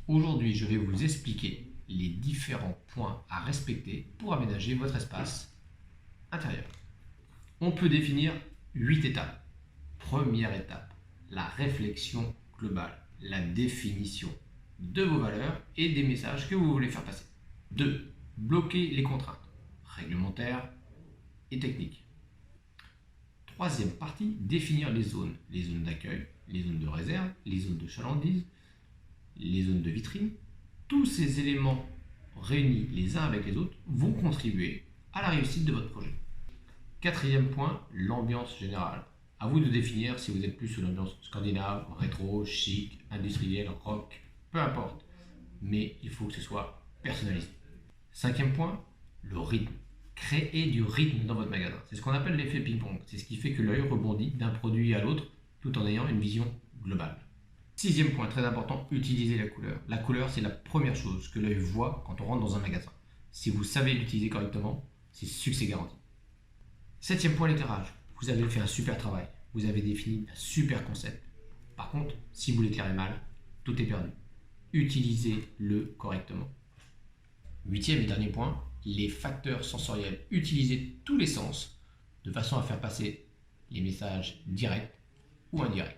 Aujourd'hui, je vais vous expliquer les différents points à respecter pour aménager votre espace intérieur. On peut définir 8 étapes. Première étape, la réflexion globale, la définition de vos valeurs et des messages que vous voulez faire passer. 2. Bloquer les contraintes réglementaires et techniques. Troisième partie, définir les zones d'accueil, les zones de réserve, les zones de chalandise, les zones de vitrine. Tous ces éléments réunis les uns avec les autres vont contribuer à la réussite de votre projet. Quatrième point, l'ambiance générale. À vous de définir si vous êtes plus sur l'ambiance scandinave, rétro, chic, industriel, rock, peu importe. Mais il faut que ce soit personnalisé. Cinquième point, le rythme. Créer du rythme dans votre magasin. C'est ce qu'on appelle l'effet ping-pong. C'est ce qui fait que l'œil rebondit d'un produit à l'autre tout en ayant une vision globale. Sixième point, très important, utilisez la couleur. La couleur, c'est la première chose que l'œil voit quand on rentre dans un magasin. Si vous savez l'utiliser correctement, c'est succès garanti. Septième point, l'éclairage. Vous avez fait un super travail. Vous avez défini un super concept. Par contre, si vous l'éclairez mal, tout est perdu. Utilisez-le correctement. Huitième et dernier point, les facteurs sensoriels. Utilisez tous les sens de façon à faire passer les messages directs ou indirects.